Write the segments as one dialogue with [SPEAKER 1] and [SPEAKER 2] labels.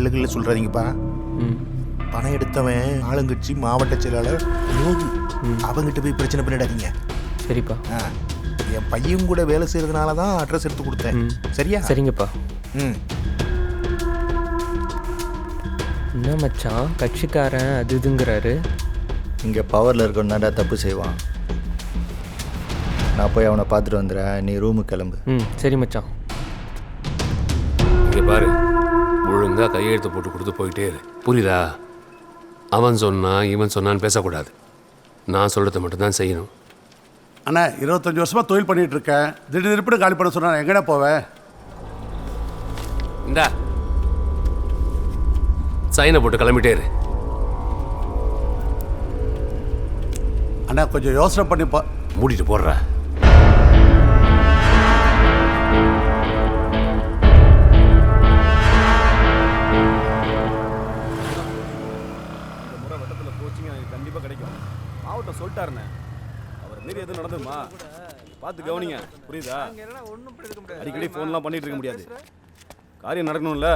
[SPEAKER 1] கில்லுகளில் சொல்கிறாதீங்கப்பா. பணம் எடுத்தவன் ஆளுங்கட்சி மாவட்ட செயலாளர் யோகி. அவங்ககிட்ட போய் பிரச்சனை பண்ணிடாதீங்க.
[SPEAKER 2] சரிப்பா.
[SPEAKER 1] என் பையன் கூட வேலை செய்யறதுனால தான் அட்ரஸ் எடுத்து கொடுத்தேன். சரியா?
[SPEAKER 2] சரிங்கப்பா.
[SPEAKER 3] என்ன மச்சான் கட்சிக்காரன் அது இதுங்கிறாரு.
[SPEAKER 4] இங்கே பவரில் இருக்கணும்னாடா தப்பு செய்வான். நான் போய் அவனை பார்த்துட்டு வந்துடுறேன், நீ ரூமுக்கு கிளம்பு.
[SPEAKER 3] சரி மச்சான்.
[SPEAKER 5] இங்கே பாரு, ஒழுங்காக கையெழுத்து போட்டு கொடுத்து போயிட்டே இரு. புரியுதா? அவன் சொன்னான் இவன் சொன்னான்னு பேசக்கூடாது. நான் சொல்கிறத மட்டும்தான் செய்யணும்.
[SPEAKER 6] அண்ணா 25 வருஷமாக தொழில் பண்ணிகிட்டு இருக்கேன். திடீர்னு காலி பண்ண சொன்னா எங்கடா போவேன்?
[SPEAKER 5] இந்தா சைனை போட்டு கிளம்பிட்டே இரு.
[SPEAKER 6] அண்ணா கொஞ்சம் யோசனை பண்ணி
[SPEAKER 5] மூடிட்டு போடுற.
[SPEAKER 7] கண்டிப்பாக கிடைக்கும். மாவட்டம் சொல்லிட்டாருண்ணே. அவர் மீறி எதுவும் நடந்துருமா பார்த்து கவனிங்க. புரியுதா? அடிக்கடி ஃபோன்லாம் பண்ணிட்டு இருக்க முடியாது. காரியம் நடக்கணும்ல.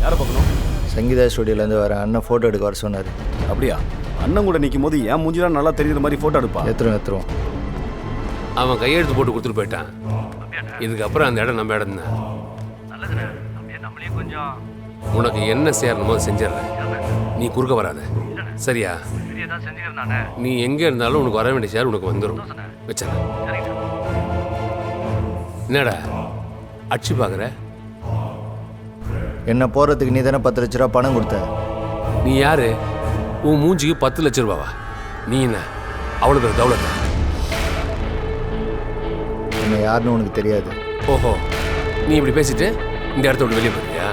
[SPEAKER 7] யாரை பார்க்கணும்?
[SPEAKER 4] சங்கீதா ஸ்டுடியோலேருந்து வர அண்ணன் ஃபோட்டோ எடுக்க வர சொன்னார்.
[SPEAKER 7] அப்படியா? அண்ணன் கூட நிற்கும் போது என் மூஞ்சிலாம் நல்லா தெரியுற மாதிரி ஃபோட்டோ எடுப்பா.
[SPEAKER 4] எடுத்துருவோம்.
[SPEAKER 5] அவன் கையெழுத்து போட்டு கொடுத்துட்டு போயிட்டான். இதுக்கப்புறம் அந்த இடம் நம்ம இடம் தான். உனக்கு என்ன சேரணுமோ செஞ்சிடறேன். நீ குறுக்க வராத. சரியா? நீ எங்கே இருந்தாலும் உனக்கு வர வேண்டிய ஷேர் உனக்கு வந்துடும். வச்ச என்னடா அடிச்சு பார்க்குற?
[SPEAKER 4] என்ன போகிறதுக்கு நீ தானே 10 லட்ச ரூபா பணம் கொடுத்த.
[SPEAKER 5] நீ யாரு? உன் மூஞ்சிக்கு 10 லட்ச ரூபாவா? நீ என்ன அவ்வளோ பேர் தௌலத்தா?
[SPEAKER 4] என்ன யாருன்னு உனக்கு தெரியாது.
[SPEAKER 5] ஓஹோ, நீ இப்படி பேசிட்டு இந்த இடத்த விட்டு வெளியே போறியா?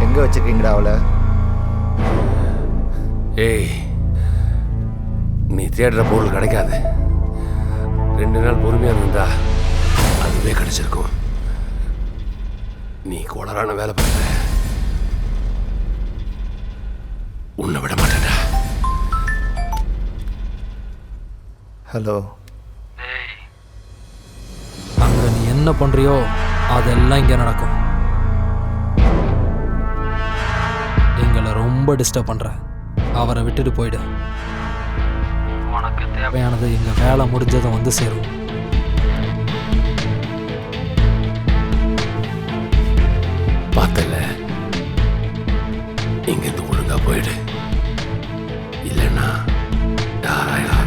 [SPEAKER 4] எங்கே வச்சுருக்கீங்கடா அவளை?
[SPEAKER 5] ஏய், நீ தேடுற பொருள் கிடைக்காது. 2 நாள் பொறுமையாக இருந்தா அதுவே கிடைச்சிருக்கும். நீ கோளரான வேலை பார்க்குற. உன்னை விட மாட்டேன்டா.
[SPEAKER 4] ஹலோ.
[SPEAKER 8] அங்கே நீ என்ன பண்ணுறியோ அதெல்லாம் இங்கே நடக்கும். எங்களை ரொம்ப டிஸ்டர்ப் பண்ணுற. அவரை விட்டுட்டு போயிடு. உனக்கு தேவையானது எங்கள் வேலை முடிஞ்சதை வந்து சேரும்.
[SPEAKER 5] பார்த்தல, இங்கிருந்து ஒழுங்கா போயிடு. இல்லைன்னா யாராயிரம்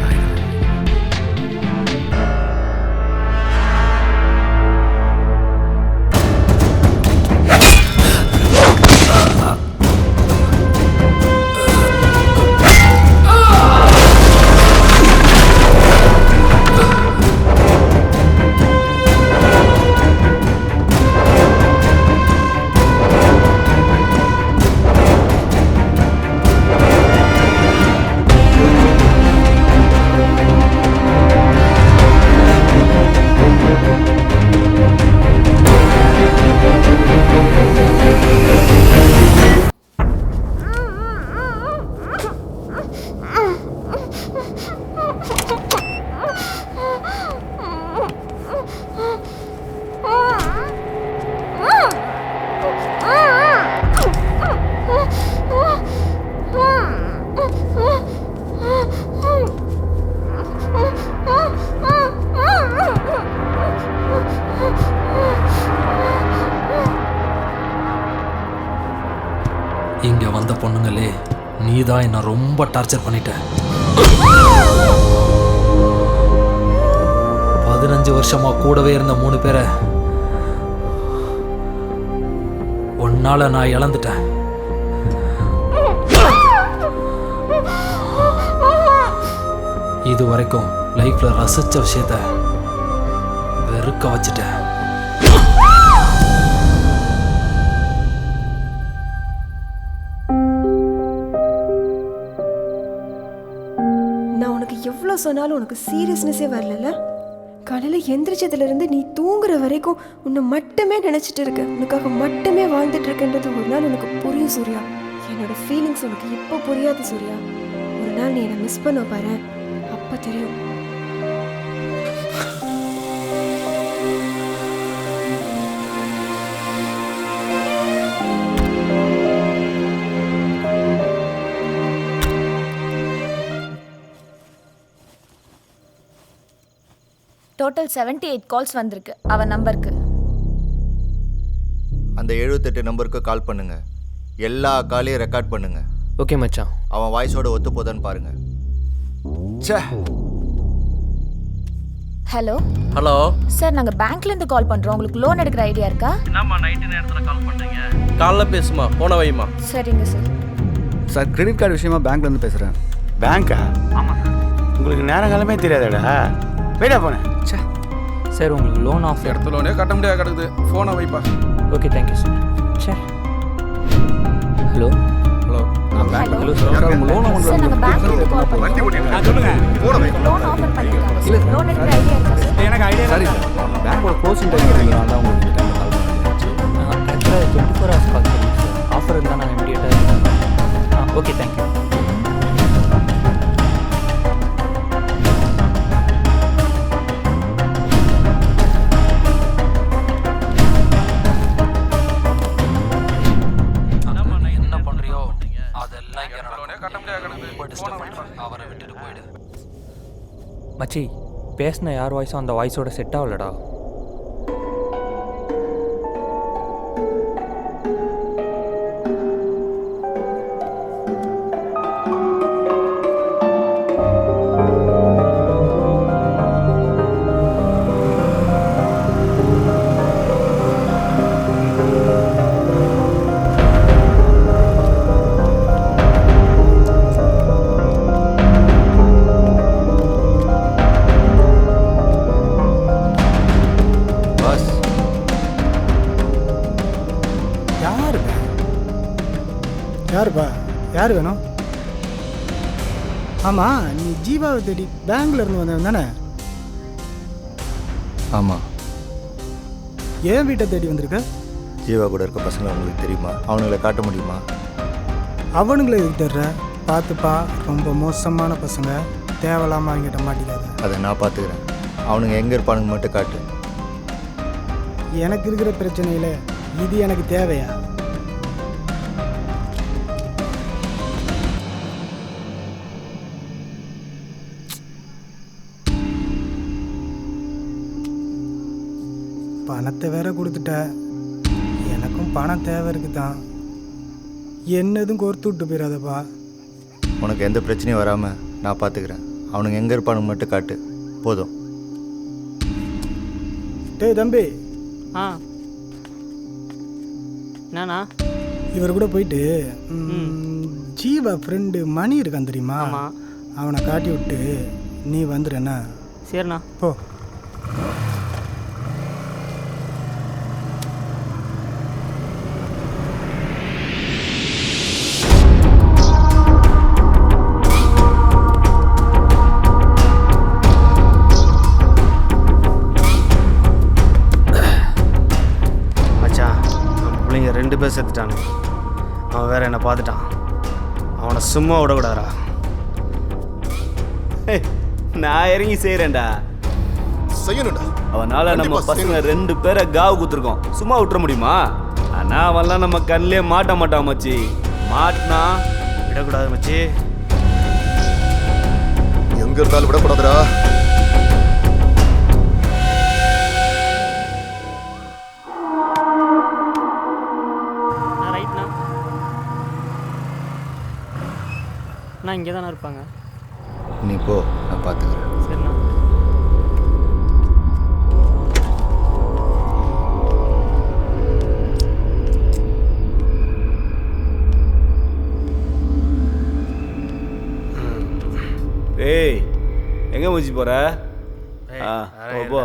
[SPEAKER 8] இங்கே வந்த பொண்ணுங்களே, நீ தான் என்னை ரொம்ப டார்ச்சர் பண்ணிட்ட. 15 வருஷமா கூடவே இருந்த 3 பேரை உன்னால நான் இழந்துட்டேன். இது வரைக்கும் லைஃப்ல ரசிச்ச விஷயத்த வெறுக்க வச்சுட்டேன்.
[SPEAKER 9] நான் உனக்கு எவ்வளோ சொன்னாலும் உனக்கு சீரியஸ்னஸே வரல.
[SPEAKER 2] காலையில் எந்திரிச்சதுலேருந்து நீ தூங்குற வரைக்கும் உன்னை மட்டுமே நினச்சிட்டு இருக்க, உனக்காக மட்டுமே வாழ்ந்துட்டு இருக்கன்றது ஒரு நாள் உனக்கு புரியும் சூர்யா. என்னோட ஃபீலிங்ஸ் உனக்கு இப்போ புரியாது சூர்யா. ஒரு நாள் நீ என்னை மிஸ் பண்ண பாரு, அப்போ தெரியும்.
[SPEAKER 9] டோட்டல் 78 கால்ஸ் வந்திருக்கு அவன் நம்பருக்கு.
[SPEAKER 4] அந்த 78 நம்பருக்கு கால் பண்ணுங்க. எல்லா காலையும் ரெக்கார்ட் பண்ணுங்க.
[SPEAKER 3] ஓகே மச்சான்.
[SPEAKER 4] அவன் வாய்ஸோட ஒத்து போதான்னு பாருங்க. ச்சே.
[SPEAKER 9] ஹலோ
[SPEAKER 10] ஹலோ
[SPEAKER 9] சார், நாங்கள் பேங்க்லேருந்து கால் பண்ணுறோம். உங்களுக்கு லோன் எடுக்கிற ஐடியா இருக்கா?
[SPEAKER 10] என்னம்மா நைட்டு நேரத்தில் கால் பண்ணுறீங்க? காலைல பேசுமா, போன வைமா.
[SPEAKER 9] சரிங்க சார்.
[SPEAKER 11] சார் கிரெடிட் கார்டு விஷயமா பேங்க்லேருந்து பேசுகிறேன்.
[SPEAKER 6] பேங்க்கா? ஆமாம் சார். உங்களுக்கு நேரங்காலமே தெரியாதடா. போய்டா போனேன்.
[SPEAKER 3] சே சார், உங்களுக்கு லோன் ஆஃபர்.
[SPEAKER 7] இடத்துல லோனே கட்ட முடியாது கிடக்குது. ஃபோனை வைப்பா.
[SPEAKER 3] Okay thank you sir. சே hello
[SPEAKER 7] hello
[SPEAKER 3] hello sir,
[SPEAKER 9] sir நாங்கள் பேங்க்லேருந்து கால் பண்ணுறோம். லோன் ஆஃபர் பண்ணிருக்காங்க. லோன் எடுக்கிற ஐடியா இருக்கா சார்?
[SPEAKER 11] எனக்கு ஐடியா சரி சார். பேங்க்கோட க்ளோசிங் டைம் இருக்கிறதுனால தான் உங்களுக்கு இந்த டைமில் கால் பண்ணுறேன்.
[SPEAKER 3] ஆக்சுவலாக 24 hours கால் பண்ணுங்க சார். ஆஃபர் இருந்தால் நாங்கள் இமீடியட்டாக. Okay thank you. மச்சி, பேசின யார் வாய்ஸும் அந்த வாய்ஸோட செட் ஆகலடா.
[SPEAKER 12] யாருப்பா? யார் வேணும்? ஆமாம், நீ ஜீவாவை தேடி பேங்க்ல இருந்து வந்தவன் தானே?
[SPEAKER 4] ஆமாம்.
[SPEAKER 12] ஏன் வீட்டை தேடி வந்திருக்க?
[SPEAKER 4] ஜீவா கூட இருக்க பசங்களை உங்களுக்கு தெரியுமா? அவனுங்களை காட்ட முடியுமா?
[SPEAKER 12] அவனுங்களை எதுக்கு தர்ற? பார்த்துப்பா, ரொம்ப மோசமான பசங்க, தேவையில்லாமல் அவங்ககிட்ட மாட்டிக்காத.
[SPEAKER 4] அதை நான் பார்த்துக்கிறேன். அவனுங்க எங்கே இருப்பானுங்க மட்டும் காட்டு.
[SPEAKER 12] எனக்கு இருக்கிற பிரச்சனையில் இது எனக்கு தேவையா? பணத்தை வேற கொடுத்துட்ட. எனக்கும் பணம் தேவை இருக்குதான். என்னதும் கோர்த்து விட்டு போயிடாதப்பா.
[SPEAKER 4] உனக்கு எந்த பிரச்சனையும் வராமல் நான் பார்த்துக்கிறேன். அவனுங்க எங்கே இருப்பானுங்க மட்டும் காட்டு, போதும்.
[SPEAKER 12] டேய் தம்பி.
[SPEAKER 3] என்னண்ணா?
[SPEAKER 12] இவர் கூட போயிட்டு ஜீவா ஃப்ரெண்டு மணி இருக்கான் தெரியுமா? அவனை காட்டி விட்டு நீ வந்துடுறேண்ணா.
[SPEAKER 3] சரிண்ணா.
[SPEAKER 12] போ.
[SPEAKER 10] ரெண்டு பேர் செத்துட்டானு. அவன் வேற என்னை பார்த்துட்டான். அவனை சும்மா விடக்கூடாதா? நான் இறங்கி செய்கிறேன்டா.
[SPEAKER 1] செய்யணும்டா.
[SPEAKER 10] அவனால் நம்ம பசங்க 2 பேரை காவு குத்துருக்கோம். சும்மா விட்டுற முடியுமா? ஆனால் அவன்லாம் நம்ம கண்ணிலே மாட்ட மாட்டான் மச்சி. மாட்டினா விடக்கூடாது மச்சி.
[SPEAKER 1] எங்க இருந்தாலும் விடக்கூடாதுடா.
[SPEAKER 3] நான் இங்கே தானே இருப்பாங்க.
[SPEAKER 4] நீ போ, நான் பார்த்துக்கிறேன்.
[SPEAKER 3] சரிண்ணா.
[SPEAKER 10] ஏய், எங்கே முடிச்சு போகிற? போ.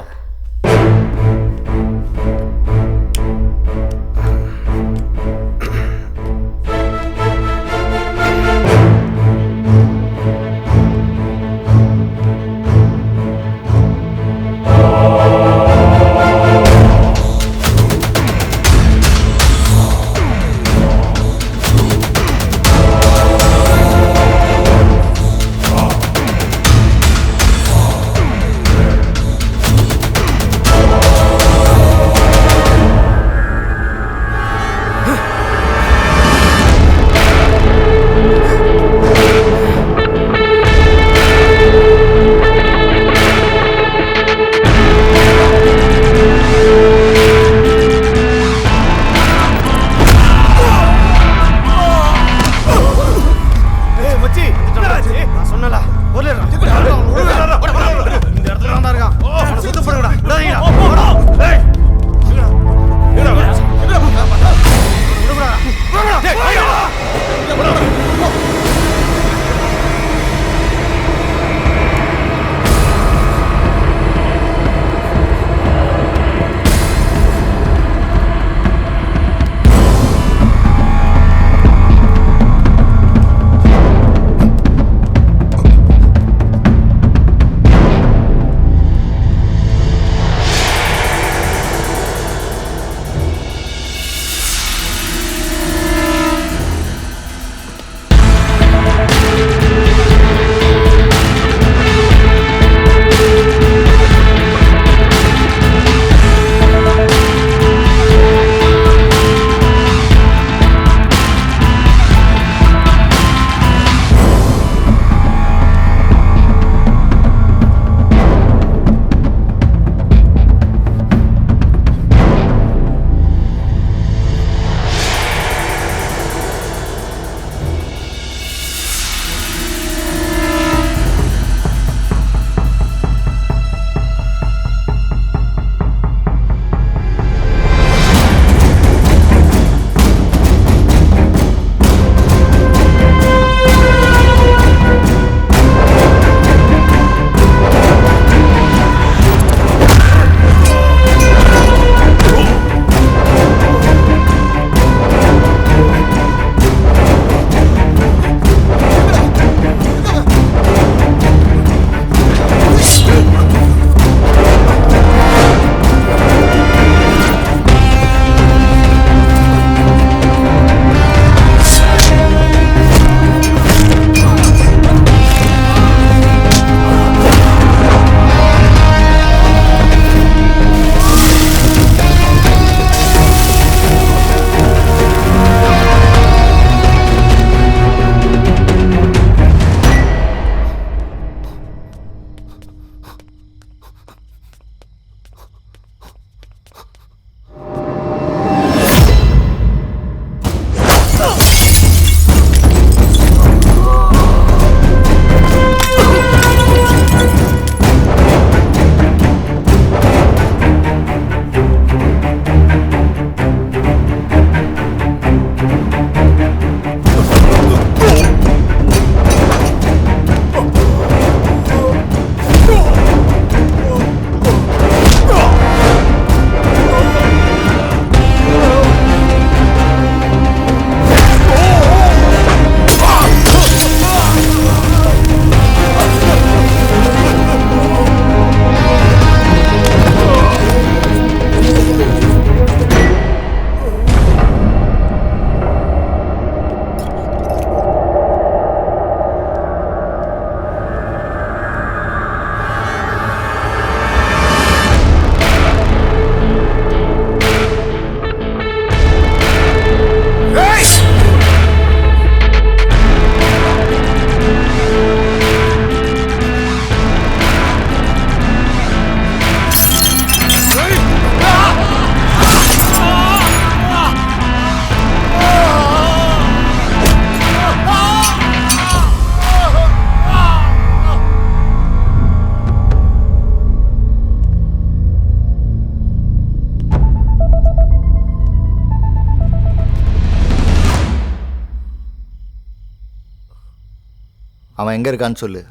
[SPEAKER 4] அவன் எங்கே இருக்கான்னு சொல்லு.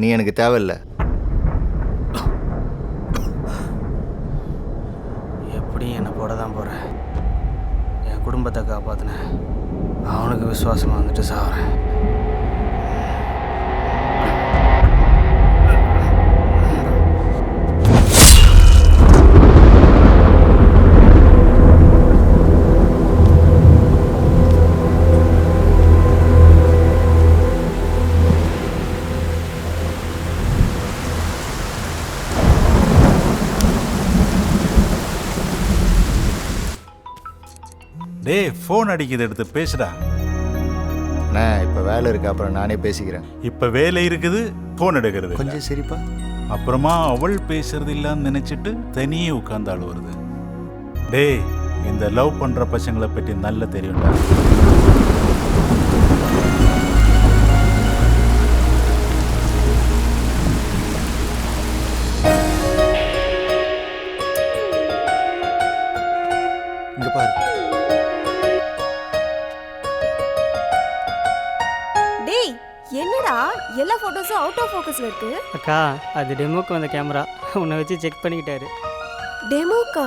[SPEAKER 4] நீ எனக்கு தேவையில்லை.
[SPEAKER 12] எப்படியும் என்னை போட தான் போகிறேன். என் குடும்பத்தை காப்பாற்றினேன், அவனுக்கு விசுவாசமாக வந்துட்டு சாகிறேன்.
[SPEAKER 13] டேய், ஃபோன் அடிக்குது, எடுத்து பேசுடா.
[SPEAKER 4] அண்ணா இப்போ வேலை இருக்கு, அப்புறம் நானே பேசிக்கிறேன்.
[SPEAKER 13] இப்போ வேலை இருக்குது, ஃபோன் எடுக்கிறது
[SPEAKER 4] கொஞ்சம் சரிப்பா.
[SPEAKER 13] அப்புறமா அவள் பேசுறது இல்லைன்னு நினச்சிட்டு தனியே உட்காந்து வருது. டேய், இந்த லவ் பண்ணுற பசங்களை பற்றி நல்லா தெரியும்டா.
[SPEAKER 4] இங்கே பாரு.
[SPEAKER 2] டேய் என்னடா எல்லா ஃபோட்டோஸும் அவுட் ஆஃப் ஃபோக்கஸ்ல இருக்கு?
[SPEAKER 3] அக்கா அது டெமோக்கு வந்த கேமரா உன்னை வச்சு செக் பண்ணிக்கிட்டாரு.
[SPEAKER 2] டெமோக்கா?